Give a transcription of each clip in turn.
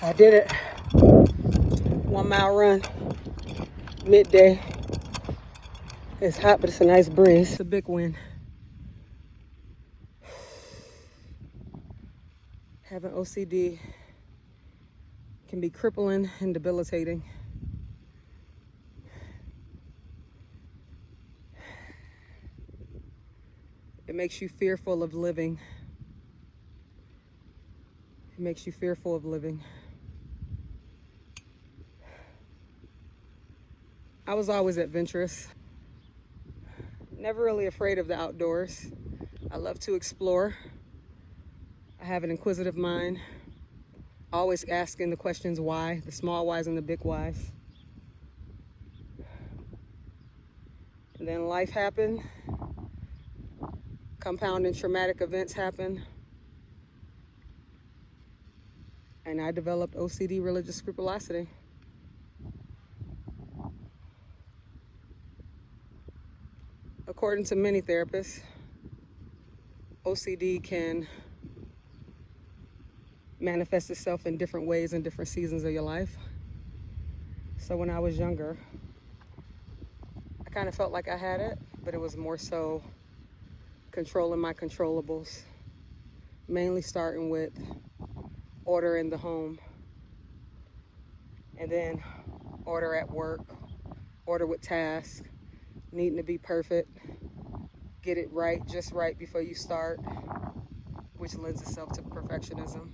I did it. 1 mile run, midday. It's hot, but it's a nice breeze. It's a big win. Having OCD can be crippling and debilitating. It makes you fearful of living. It makes you fearful of living. I was always adventurous. Never really afraid of the outdoors. I love to explore. I have an inquisitive mind. Always asking the questions why, the small whys and the big whys. And then life happened. Compounding traumatic events happen. And I developed OCD Religious-Scrupulosity. According to many therapists, OCD can manifest itself in different ways in different seasons of your life. So when I was younger, I kind of felt like I had it, but it was more so controlling my controllables, mainly starting with order in the home, and then order at work, order with tasks, needing to be perfect, get it right, just right before you start, which lends itself to perfectionism.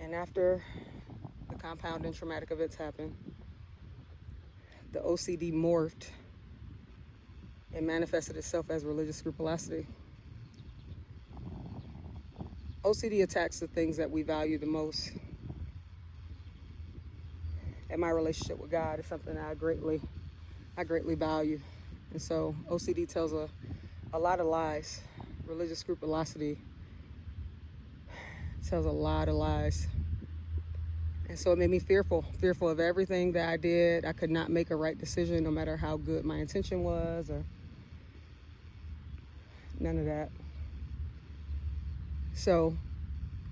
And after the compounding traumatic events happened, the OCD morphed and manifested itself as religious scrupulosity. OCD attacks the things that we value the most. And my relationship with God is something that I greatly value. And so OCD tells a lot of lies. Religious scrupulosity tells a lot of lies. And so it made me fearful of everything that I did. I could not make a right decision no matter how good my intention was, or none of that. So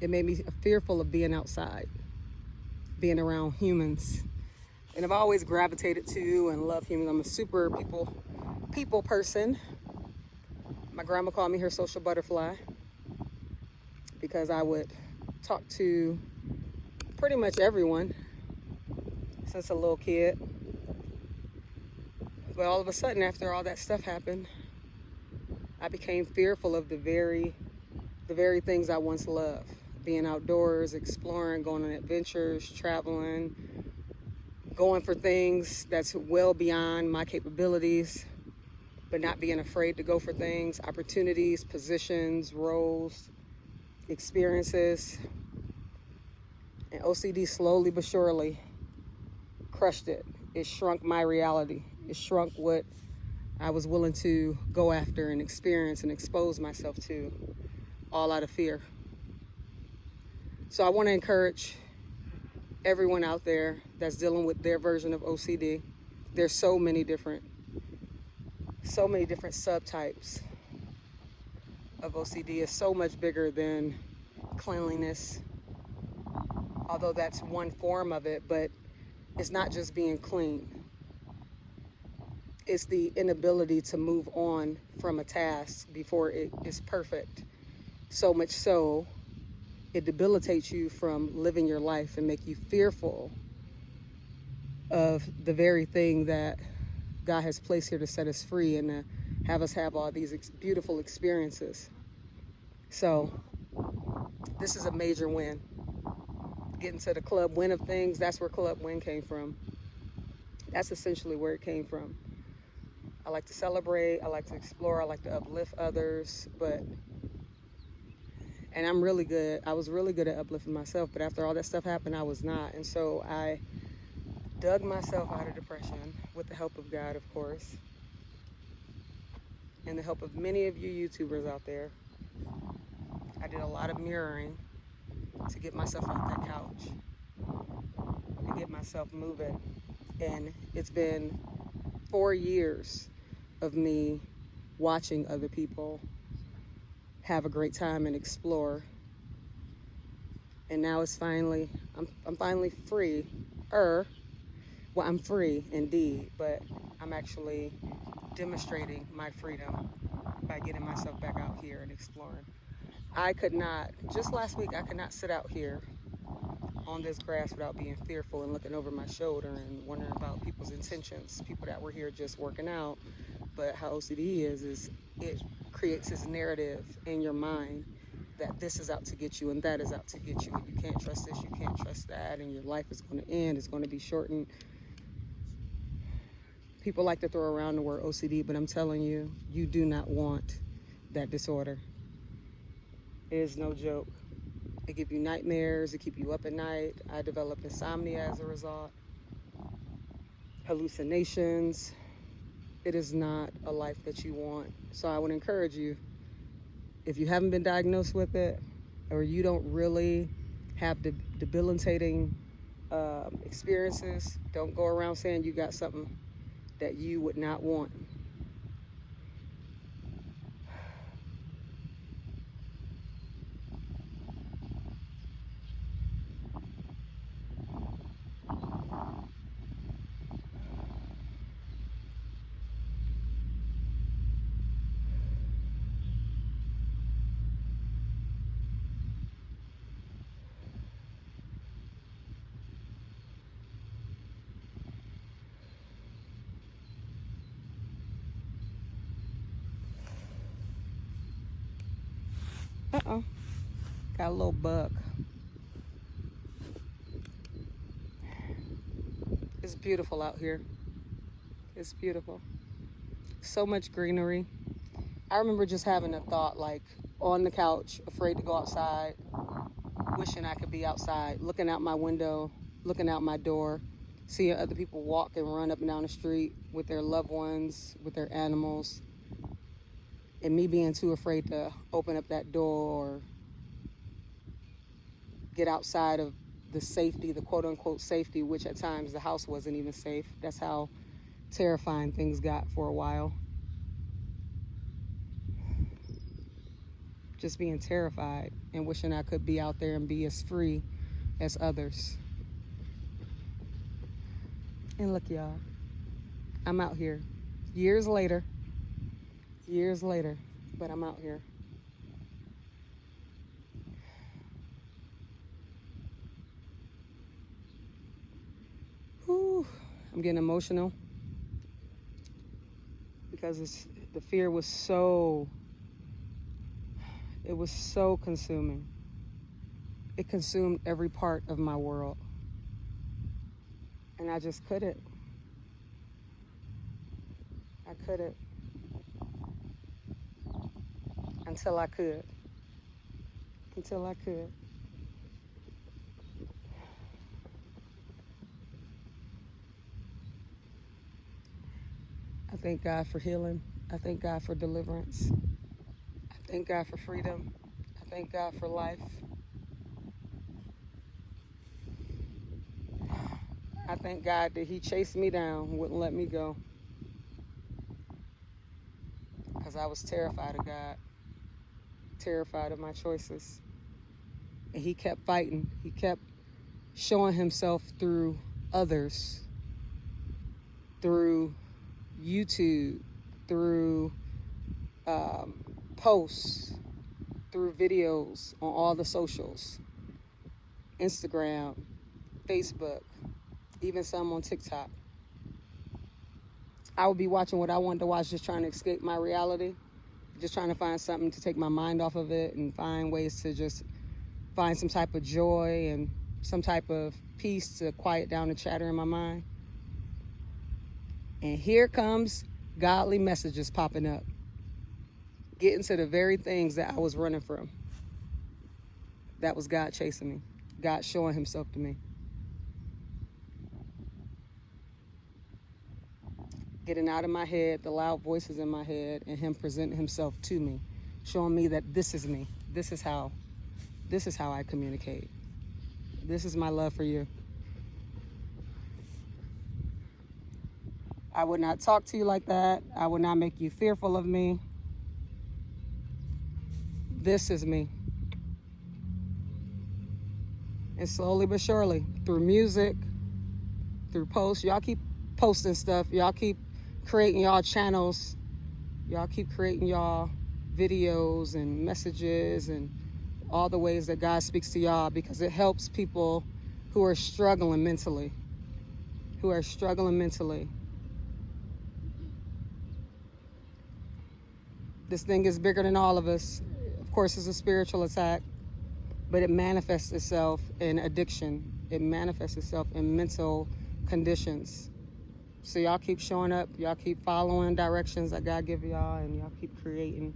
it made me fearful of being outside, being around humans. And I've always gravitated to and love humans. I'm a super people person. My grandma called me her social butterfly because I would talk to pretty much everyone since a little kid. But all of a sudden, after all that stuff happened, I became fearful of the very things I once loved. Being outdoors, exploring, going on adventures, traveling, going for things that's well beyond my capabilities, but not being afraid to go for things, opportunities, positions, roles, experiences. And OCD slowly but surely crushed it. It shrunk my reality. It shrunk what I was willing to go after and experience and expose myself to, all out of fear. So I want to encourage everyone out there that's dealing with their version of OCD. There's so many different subtypes of OCD. It's so much bigger than cleanliness, although that's one form of it, but it's not just being clean. It's the inability to move on from a task before it is perfect. So much so, it debilitates you from living your life and make you fearful of the very thing that God has placed here to set us free and to have us have all these beautiful experiences. So this is a major win. Getting to the club win of things, that's where club win came from. That's essentially where it came from. I like to celebrate, I like to explore, I like to uplift others, and I'm really good. I was really good at uplifting myself, but after all that stuff happened, I was not. And so I dug myself out of depression with the help of God, of course, and the help of many of you YouTubers out there. I did a lot of mirroring to get myself off that couch and get myself moving. And it's been 4 years of me watching other people have a great time and explore And now it's finally, I'm finally free. Well, I'm free indeed, but I'm actually demonstrating my freedom by getting myself back out here and exploring. I could not, just last week, I could not sit out here on this grass without being fearful and looking over my shoulder and wondering about people's intentions, people that were here just working out. But how OCD is it creates this narrative in your mind that this is out to get you and that is out to get you, and you can't trust this, you can't trust that, and your life is going to end, it's going to be shortened. People like to throw around the word OCD, but I'm telling you, you do not want that disorder. It is no joke. It gives you nightmares, it keeps you up at night. I developed insomnia as a result. Hallucinations. It is not a life that you want. So I would encourage you, if you haven't been diagnosed with it, or you don't really have debilitating experiences, don't go around saying you got something that you would not want. Uh-oh, got a little bug. It's beautiful out here. It's beautiful. So much greenery. I remember just having a thought, like on the couch, afraid to go outside, wishing I could be outside, looking out my window, looking out my door, seeing other people walk and run up and down the street with their loved ones, with their animals, and me being too afraid to open up that door or get outside of the safety, the quote-unquote safety, which at times the house wasn't even safe. That's how terrifying things got for a while. Just being terrified and wishing I could be out there and be as free as others. And look, y'all, I'm out here. Years later, but I'm out here. Whew, I'm getting emotional because the fear was so consuming. It consumed every part of my world. And I just couldn't. I couldn't. Until I could. I thank God for healing. I thank God for deliverance. I thank God for freedom. I thank God for life. I thank God that He chased me down, wouldn't let me go. Because I was terrified of God, terrified of my choices. And He kept fighting. He kept showing Himself through others, through YouTube, through posts, through videos on all the socials, Instagram, Facebook, even some on TikTok. I would be watching what I wanted to watch, just trying to escape my reality, just trying to find something to take my mind off of it and find ways to just find some type of joy and some type of peace to quiet down the chatter in my mind. And here comes godly messages popping up, getting to the very things that I was running from. That was God chasing me, God showing Himself to me. Getting out of my head, the loud voices in my head, and Him presenting Himself to me, showing me that this is me. This is how I communicate. This is my love for you. I would not talk to you like that. I would not make you fearful of me. This is me. And slowly but surely, through music, through posts, y'all keep posting stuff. Y'all keep creating y'all channels. Y'all keep creating y'all videos and messages and all the ways that God speaks to y'all, because it helps people who are struggling mentally. This thing is bigger than all of us. Of course, it's a spiritual attack, but it manifests itself in addiction. It manifests itself in mental conditions. So y'all keep showing up. Y'all keep following directions that God give y'all, and y'all keep creating,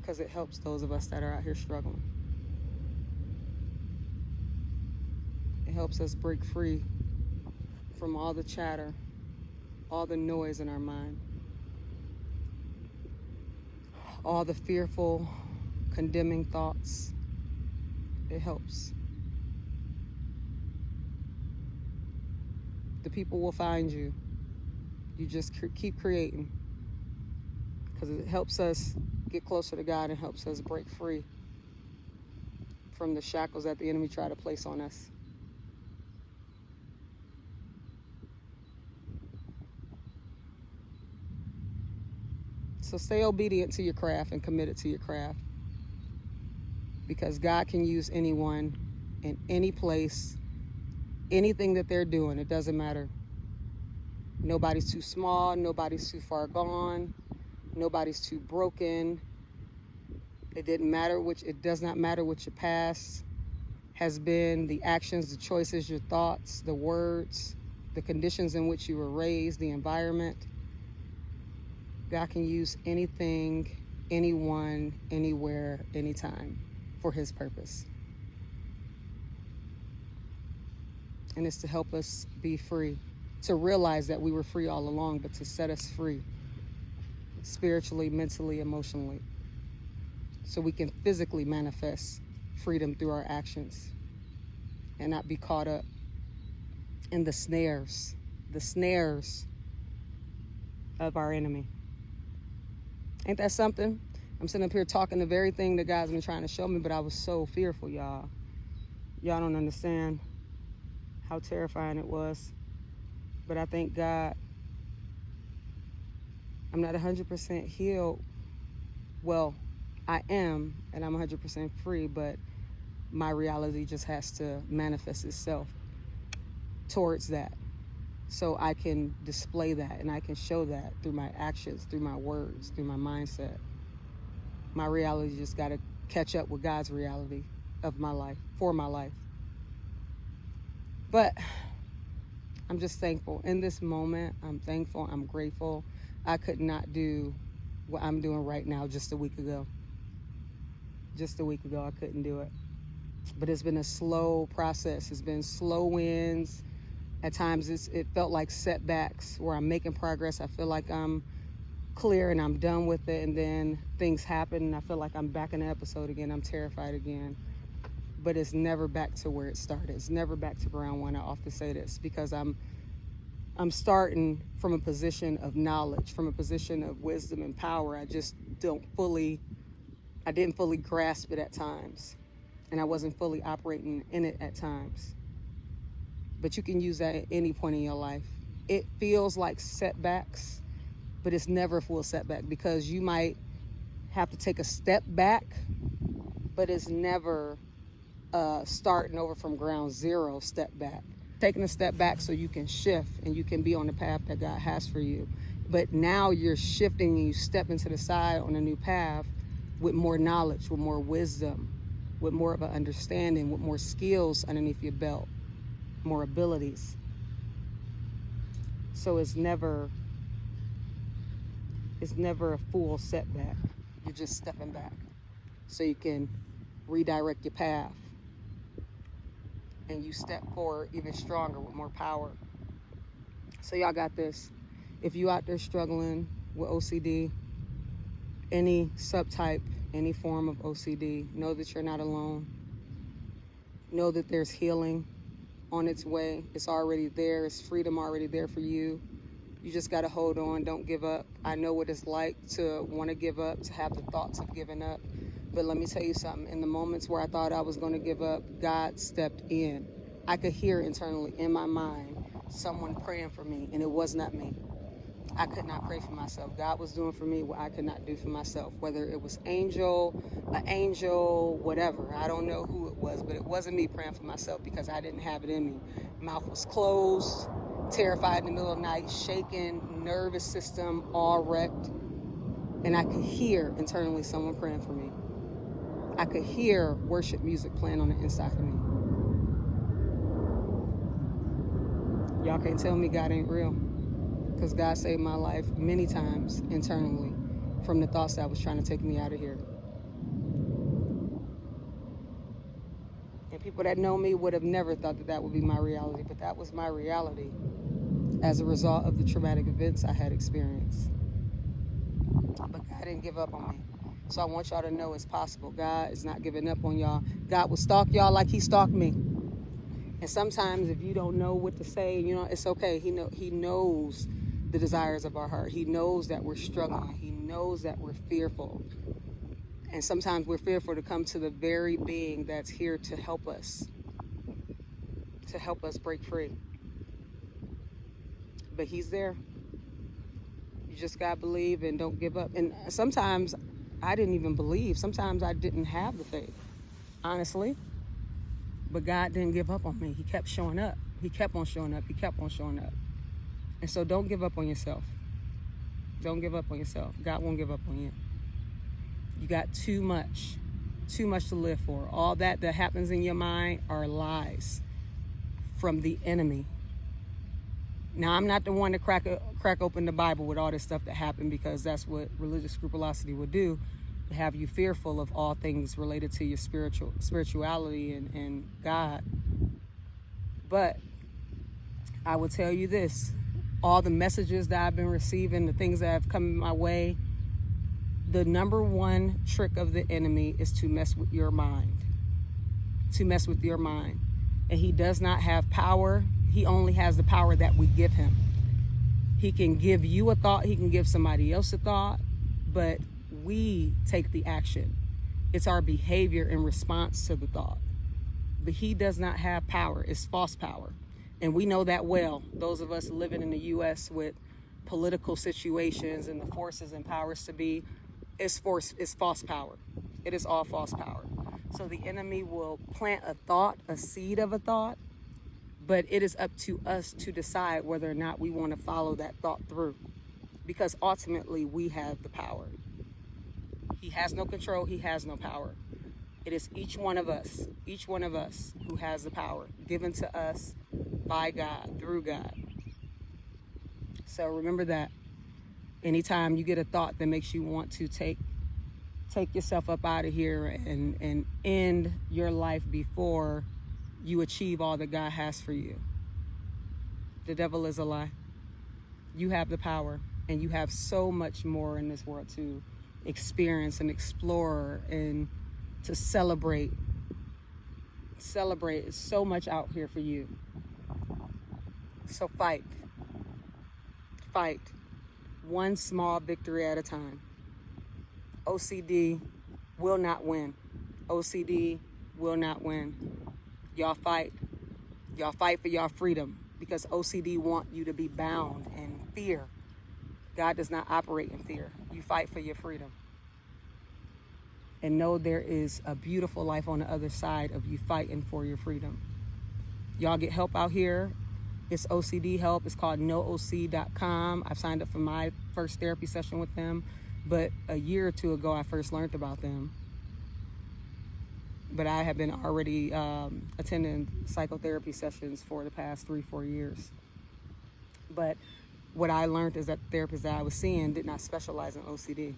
because it helps those of us that are out here struggling. It helps us break free from all the chatter, all the noise in our mind, all the fearful, condemning thoughts. It helps. The people will find you. You just keep creating, because it helps us get closer to God and helps us break free from the shackles that the enemy try to place on us. So stay obedient to your craft and committed to your craft, because God can use anyone in any place, anything that they're doing. It doesn't matter. Nobody's too small. Nobody's too far gone. Nobody's too broken. It does not matter what your past has been, the actions, the choices, your thoughts, the words, the conditions in which you were raised, the environment. God can use anything, anyone, anywhere, anytime for his purpose. And it's to help us be free, to realize that we were free all along, but to set us free spiritually, mentally, emotionally, so we can physically manifest freedom through our actions and not be caught up in the snares of our enemy. Ain't that something? I'm sitting up here talking the very thing that God's been trying to show me, but I was so fearful, y'all. Y'all don't understand how terrifying it was. But I thank God I'm not 100% healed. Well, I am, and I'm 100% free, but my reality just has to manifest itself towards that, so I can display that and I can show that through my actions, through my words, through my mindset. My reality just got to catch up with God's reality of my life, for my life. But I'm just thankful. In this moment, I'm thankful, I'm grateful. I could not do what I'm doing right now just a week ago. Just a week ago, I couldn't do it. But it's been a slow process. It's been slow wins. At times, it felt like setbacks where I'm making progress. I feel like I'm clear and I'm done with it. And then things happen and I feel like I'm back in the episode again. I'm terrified again. But it's never back to where it started. It's never back to ground one. I often say this because I'm starting from a position of knowledge, from a position of wisdom and power. I just didn't fully grasp it at times. And I wasn't fully operating in it at times. But you can use that at any point in your life. It feels like setbacks, but it's never a full setback, because you might have to take a step back, but it's never starting over from ground zero step back. Taking a step back so you can shift and you can be on the path that God has for you. But now you're shifting and you step into the side on a new path with more knowledge, with more wisdom, with more of an understanding, with more skills underneath your belt, more abilities. So it's never a full setback. You're just stepping back so you can redirect your path. And you step forward even stronger with more power. So y'all got this. If you out there struggling with OCD, any subtype, any form of OCD, know that you're not alone. Know that there's healing on its way. It's already there. It's freedom already there for you. You just got to hold on. Don't give up. I know what it's like to want to give up, to have the thoughts of giving up. But let me tell you something. In the moments where I thought I was going to give up, God stepped in. I could hear internally in my mind someone praying for me, and it was not me. I could not pray for myself. God was doing for me what I could not do for myself, whether it was an angel, whatever. I don't know who it was, but it wasn't me praying for myself because I didn't have it in me. Mouth was closed, terrified in the middle of the night, shaking, nervous system all wrecked. And I could hear internally someone praying for me. I could hear worship music playing on the inside of me. Y'all can't tell me God ain't real, because God saved my life many times internally from the thoughts that was trying to take me out of here. And people that know me would have never thought that that would be my reality, but that was my reality as a result of the traumatic events I had experienced. But God didn't give up on me. So I want y'all to know it's possible. God is not giving up on y'all. God will stalk y'all like he stalked me. And sometimes if you don't know what to say, it's okay. He knows the desires of our heart. He knows that we're struggling. He knows that we're fearful. And sometimes we're fearful to come to the very being that's here to help us break free. But he's there. You just gotta believe and don't give up. And sometimes I didn't even believe. Sometimes I didn't have the faith, honestly. But God didn't give up on me. He kept showing up. He kept on showing up. He kept on showing up. And so don't give up on yourself. Don't give up on yourself. God won't give up on you. You got too much to live for. All that happens in your mind are lies from the enemy. Now, I'm not the one to crack open the Bible with all this stuff that happened, because that's what religious scrupulosity would do, to have you fearful of all things related to your spirituality and God. But I will tell you this, all the messages that I've been receiving, the things that have come my way, the number one trick of the enemy is to mess with your mind. And he does not have power. He only has the power that we give him. He can give you a thought. He can give somebody else a thought. But we take the action. It's our behavior in response to the thought. But he does not have power. It's false power. And we know that well. Those of us living in the U.S. with political situations and the forces and powers to be, it's false power. It is all false power. So the enemy will plant a thought, a seed of a thought, but it is up to us to decide whether or not we want to follow that thought through, because ultimately we have the power. He has no control. He has no power. It is each one of us who has the power given to us by God, through God. So remember that. Anytime you get a thought that makes you want to take yourself up out of here and end your life before you achieve all that God has for you, the devil is a lie. You have the power, and you have so much more in this world to experience and explore and to celebrate. It's so much out here for you. So fight. One small victory at a time. OCD will not win. OCD will not win. Y'all fight. Y'all fight for your freedom, because OCD want you to be bound in fear. God does not operate in fear. You fight for your freedom. And know there is a beautiful life on the other side of you fighting for your freedom. Y'all get help out here. It's OCD help. It's called nooc.com. I've signed up for my first therapy session with them, but a year or two ago I first learned about them. But I have been already attending psychotherapy sessions for the past 3-4 years. But what I learned is that the therapist that I was seeing did not specialize in OCD.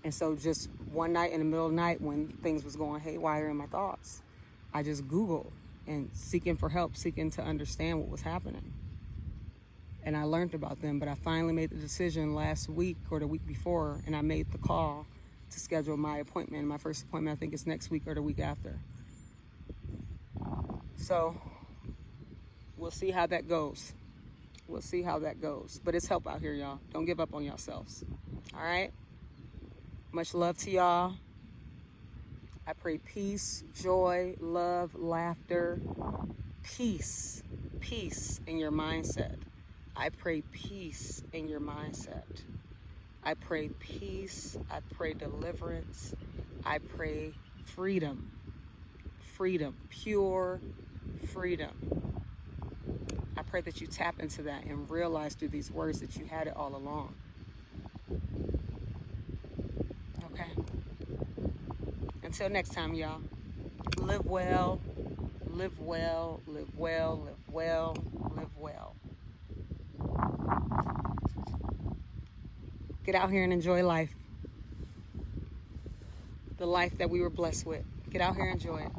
And so just one night in the middle of the night, when things was going haywire in my thoughts, I just Googled and seeking for help, seeking to understand what was happening. And I learned about them, but I finally made the decision last week or the week before, and I made the call to schedule my appointment. My first appointment, I think, is next week or the week after. So we'll see how that goes. But it's help out here, y'all. Don't give up on yourselves. All right? Much love to y'all. I pray peace, joy, love, laughter, peace in your mindset. I pray peace in your mindset. I pray peace. I pray deliverance. I pray freedom. Freedom. Pure freedom. I pray that you tap into that and realize through these words that you had it all along. Okay? Until next time, y'all. Live well. Live well. Live well. Live well. Live well. Get out here and enjoy life. The life that we were blessed with. Get out here and enjoy it.